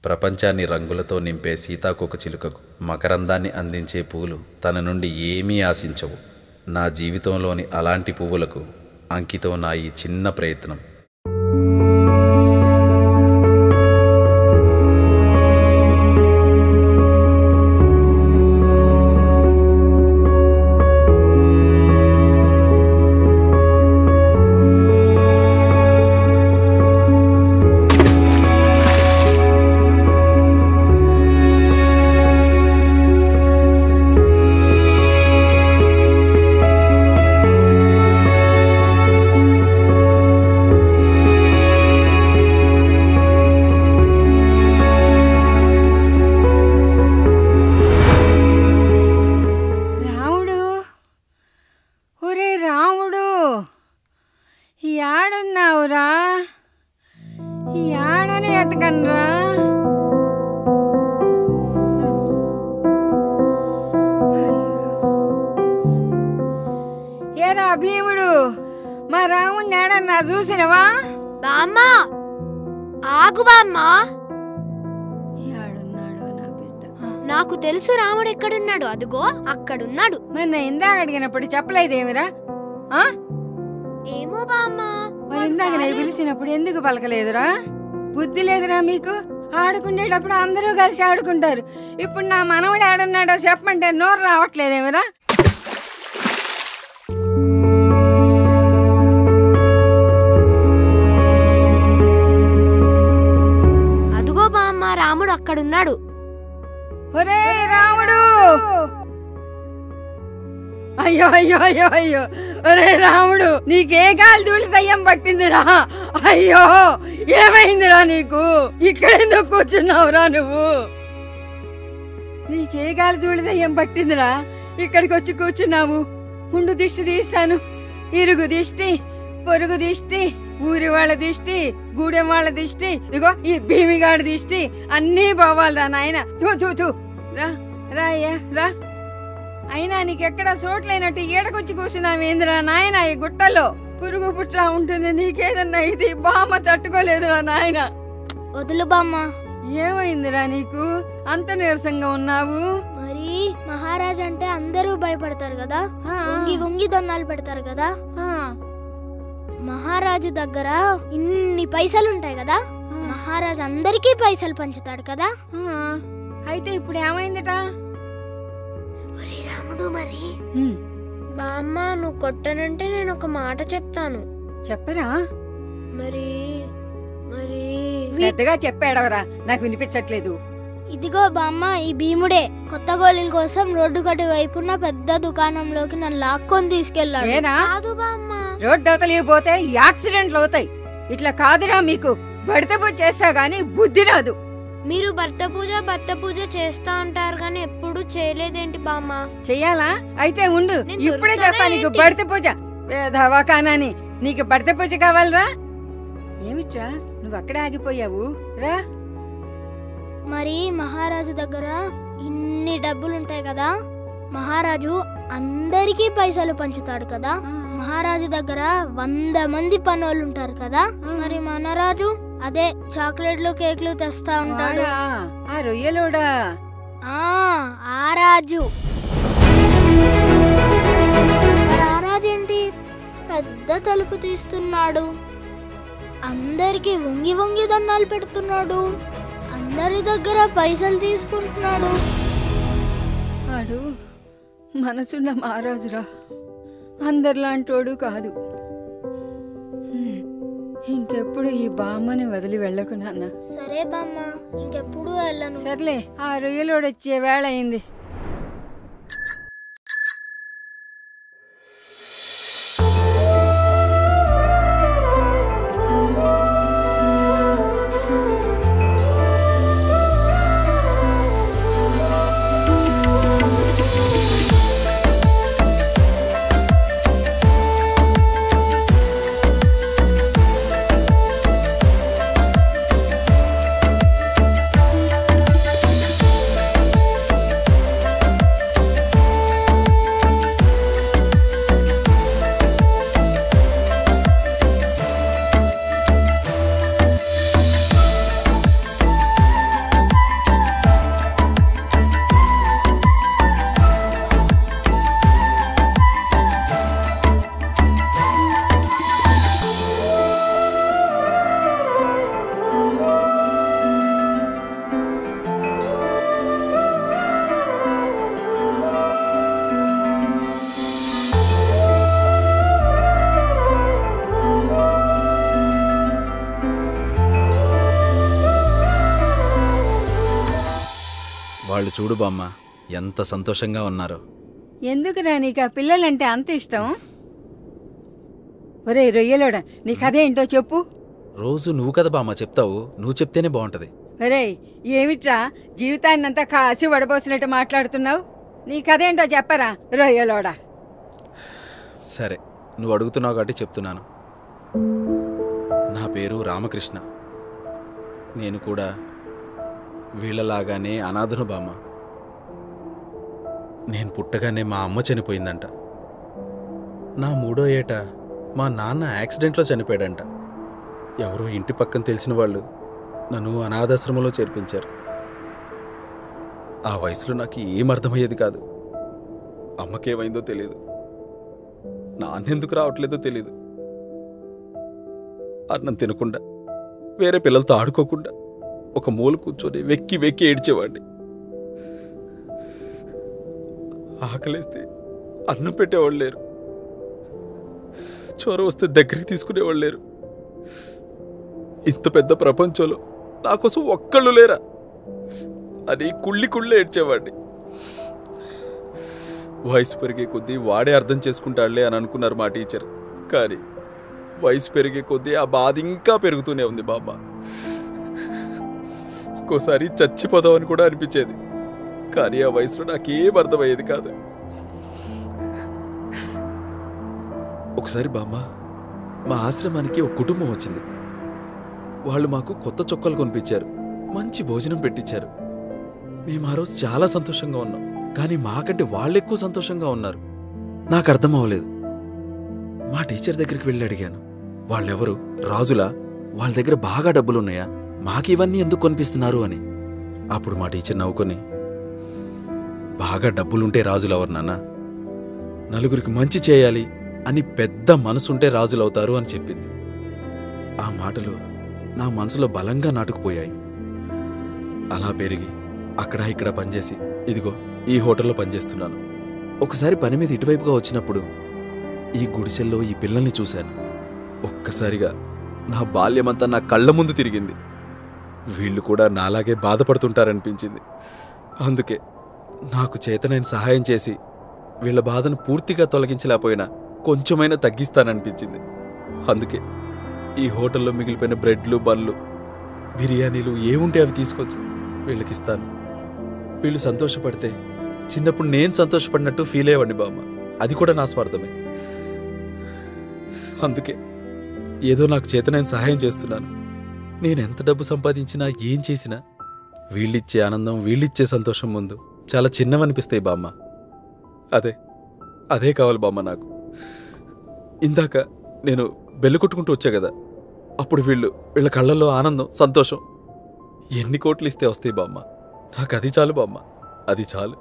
ప్రపంచాన్ని రంగులతో నింపే సీతాకోకచిలుకకు మకరందాన్ని అందించే పువ్వులు తన నుండి ఏమీ ఆశించవు. నా జీవితంలోని అలాంటి పువ్వులకు అంకితం నా ఈ చిన్న ప్రయత్నం. యాడున్నావురా? యాడని వెతకనరా? ఏరా భీముడు, మా రాముడిని ఏడన్నా చూసినవా? బామ్మా ఆగు బామ్మా. యాడున్నాడు నా బిడ్డ? నాకు తెలుసు రాముడు ఎక్కడున్నాడు. అదిగో అక్కడున్నాడు. మరి నేను ఇందాక అడిగినప్పుడు చెప్పలేదేమిరా? ఏమో బామ్మా. మరి ఇందాక నేను పిలిచినప్పుడు ఎందుకు పలకలేదురా? బుద్ధి లేదురా మీకు? ఆడుకునేటప్పుడు అందరూ కలిసి ఆడుకుంటారు. ఇప్పుడు నా మనవడు ఆడున్నాడో చెప్పమంటే నోరు రావట్లేదేమిరా? అదిగో బామ్మా రాముడు అక్కడున్నాడు. ఒరే రాముడు! అయ్యో అయ్యో అయ్యో అయ్యో! ఒరే రాముడు, నీకే గాలి ధూళి దయ్యం పట్టిందిరా? అయ్యో, ఏమైందిరా నీకు? ఇక్కడెందుకు కూర్చున్నావురా నువ్వు? నీకే గాలి ధూళి దయ్యం పట్టిందిరా? ఇక్కడికి వచ్చి కూర్చున్నావు. ఉండు, దిష్టి తీస్తాను. ఇరుగు దిష్టి, పొరుగు దిష్టి, ఊరి వాళ్ళ దిష్టి, గూడెం వాళ్ళ దిష్టి, ఇగో ఈ భీమిగాడి దిష్టి అన్నీ పోవాలిరా నాయన. రా రా అయ్యా రా. అయినా నీకెక్కడా చోట్లైనట్టు ఏడకొచ్చి కూర్చున్నావేందిరా నాయన? ఈ గుట్టలో పురుగు పుట్రా ఉంటుంది. నీకేదన్నా ఇది బామ్మ తట్టుకోలేదురా నాయన. వదులు బామ్మ. ఏమైందిరా నీకు? అంత నీరసంగా ఉన్నావు. మరి మహారాజ్ అంటే అందరూ భయపడతారు కదా, వంగి వంగి దన్నాలు పెడతారు కదా. మహారాజు దగ్గర ఇన్ని పైసలుంటాయి కదా, మహారాజు అందరికీ పైసలు పంచుతాడు కదా. అయితే ఇప్పుడు ఏమైందట? రాముడు మరి బామ్మ, నువ్వు కొట్టనంటే నేను ఒక మాట చెప్తాను. చెప్పరా? మరి మరి పెద్దగా చెప్పాడవరా, నాకు వినిపించట్లేదు. ఇదిగో బామ్మ, ఈ భీముడే కొత్త గోళీల కోసం రోడ్డు కట్టు వైపున్న పెద్ద దుకాణంలోకి నన్ను లాక్కొని తీసుకెళ్ళాడు. కాదు బామ్మ, రోడ్డు అవతలిపోతే యాక్సిడెంట్లు అవుతాయి. ఇట్లా కాదురా మీకు. భర్త పూజ చేస్తా గాని బుద్ధి రాదు. మీరు భర్త పూజ చేస్తా అంటారు గాని ఎప్పుడు చేయలేదేంటి బామ్మ? చెయ్యాలా? అయితే ఉండు, ఇప్పుడే చేస్తా నీకు భర్త పూజ. వేధవా కానాని, నీకు భర్త పూజ కావాలరా? ఏమిట్రా నువ్వు అక్కడే ఆగిపోయావు? రా. మరి మహారాజు దగ్గర ఇన్ని డబ్బులుంటాయి కదా, మహారాజు అందరికీ పైసలు పంచుతాడు కదా. మహారాజు దగ్గర 100 మంది పనోళ్ళు ఉంటారు కదా. మరి మన రాజు అదే చాక్లెట్లు కేకులు తెస్తా ఉంటాడు. ఆ రొయ్యలోడా? ఆ రాజు. ఆ రాజు ఏంటి పెద్ద తలుపు తీస్తున్నాడు, అందరికి వంగి వంగి దన్నాలు పెడుతున్నాడు, అందరి దగ్గర పైసలు తీసుకుంటున్నాడు. వాడు మనసున్న మహారాజురా, అందరిలాంటోడు కాదు. ఇంకెప్పుడు ఈ బామ్మని వదిలి వెళ్ళకు నాన్న. సరే బామ్మ, ఇంకెప్పుడు వెళ్ళను. సర్లే, ఆ రొయ్యలోడొచ్చే వేళ అయింది. వాళ్ళు చూడు బామ్మ ఎంత సంతోషంగా ఉన్నారో. ఎందుకురా నీకు ఆ పిల్లలంటే అంత ఇష్టం? ఒరే రొయ్యలోడా, నీ కథ ఏంటో చెప్పు. రోజు నువ్వు కదా బామ్మ చెప్తావు, నువ్వు చెప్తేనే బాగుంటది. ఒరే ఏమిట్రా జీవితాన్నంతా కాసి వడబోసినట్టు మాట్లాడుతున్నావు? నీ కథ ఏంటో చెప్పరా రొయ్యలోడా. సరే, నువ్వు అడుగుతున్నావు కాబట్టి చెప్తున్నాను. నా పేరు రామకృష్ణ. నేను కూడా వీళ్ళలాగానే అనాథను బామ్మ. నేను పుట్టగానే మా అమ్మ చనిపోయిందంట. నా 3వ ఏట మా నాన్న యాక్సిడెంట్లో చనిపోయాడంట. ఎవరో ఇంటి పక్కన తెలిసిన వాళ్ళు నన్ను అనాథాశ్రమంలో చేర్పించారు. ఆ వయసులో నాకు ఏం అర్థమయ్యేది కాదు. అమ్మకేమైందో తెలియదు, నాన్నెందుకు రావట్లేదో తెలీదు. అన్నం తినకుండా, వేరే పిల్లలతో ఆడుకోకుండా ఒక మూల కూర్చొని వెక్కి వెక్కి ఏడ్చేవాడిని. ఆకలేస్తే అన్నం పెట్టేవాళ్ళు లేరు, జ్వరం వస్తే దగ్గరికి తీసుకునేవాళ్ళు లేరు. ఇంత పెద్ద ప్రపంచంలో నా కోసం ఒక్కళ్ళు లేరా అని కుళ్ళి కుళ్ళి ఏడ్చేవాడిని. వయసు పెరిగే కొద్దీ వాడే అర్థం చేసుకుంటాడులే అని అనుకున్నారు మా టీచర్. కానీ వయసు పెరిగే కొద్దీ ఆ బాధ ఇంకా పెరుగుతూనే ఉంది బామ్మ. ఒక్కోసారి చచ్చిపోదామని కూడా అనిపించేది. కానీ ఆ వయసులో నాకేం అర్థమయ్యేది కాదు. ఒకసారి బామ్మ, మా ఆశ్రమానికి ఒక కుటుంబం వచ్చింది. వాళ్ళు మాకు కొత్త చొక్కాలు కొనిపించారు, మంచి భోజనం పెట్టించారు. మేము ఆ రోజు చాలా సంతోషంగా ఉన్నాం. కానీ మాకంటే వాళ్ళెక్కువ సంతోషంగా ఉన్నారు. నాకు అర్థం అవ్వలేదు. మా టీచర్ దగ్గరికి వెళ్ళి అడిగాను, వాళ్ళెవరు రాజులా? వాళ్ళ దగ్గర బాగా డబ్బులున్నాయా? మాకు ఇవన్నీ ఎందుకు కొనిపిస్తున్నారు అని. అప్పుడు మా టీచర్ నవ్వుకొని, బాగా డబ్బులుంటే రాజులెవరు నాన్న? నలుగురికి మంచి చేయాలి అని పెద్ద మనసుంటే రాజులవుతారు అని చెప్పింది. ఆ మాటలు నా మనసులో బలంగా నాటుకుపోయాయి. అలా పెరిగి అక్కడ ఇక్కడ పనిచేసి ఇదిగో ఈ హోటల్లో పనిచేస్తున్నాను. ఒకసారి పని మీద ఇటువైపుగా వచ్చినప్పుడు ఈ గుడిసెల్లో ఈ పిల్లల్ని చూశాను. ఒక్కసారిగా నా బాల్యమంతా నా కళ్ళ ముందు తిరిగింది. వీళ్ళు కూడా నాలాగే బాధపడుతుంటారనిపించింది. అందుకే నాకు చేతనైన సహాయం చేసి వీళ్ళ బాధను పూర్తిగా తొలగించలేకపోయినా కొంచెమైనా తగ్గిస్తాననిపించింది. అందుకే ఈ హోటల్లో మిగిలిపోయిన బ్రెడ్లు, బన్లు, బిర్యానీలు ఏముంటే అవి తీసుకొచ్చి వీళ్ళకిస్తాను. వీళ్ళు సంతోషపడితే చిన్నప్పుడు నేను సంతోషపడినట్టు ఫీల్ అయ్యేవాడిని బామ్మ. అది కూడా నా స్వార్థమే. అందుకే ఏదో నాకు చేతనైన సహాయం చేస్తున్నాను. నేనెంత డబ్బు సంపాదించినా ఏం చేసినా వీళ్ళిచ్చే ఆనందం, వీళ్ళిచ్చే సంతోషం ముందు చాలా చిన్నవనిపిస్తాయి బామ్మ. అదే కావాలి బామ్మ నాకు. ఇందాక నేను బెల్లు కొట్టుకుంటూ వచ్చా కదా, అప్పుడు వీళ్ళ కళ్ళల్లో ఆనందం, సంతోషం ఎన్ని కోట్లు ఇస్తే వస్తాయి బామ్మ. నాకు అది చాలు బామ్మ, అది చాలు.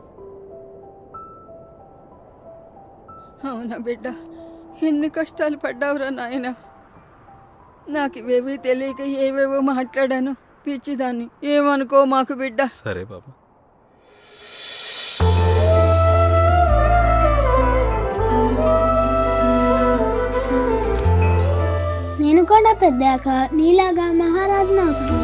అవునా బిడ్డ, ఎన్ని కష్టాలు పడ్డావురా నాయన. నాకు ఇవేవీ తెలియక ఏవేవో మాట్లాడాను, పిచ్చిదాన్ని. ఏమనుకో మాకు బిడ్డ. సరే బామ్మ. నేను కూడా పెద్దాక నీలాగా మహారాజును అవుతాను.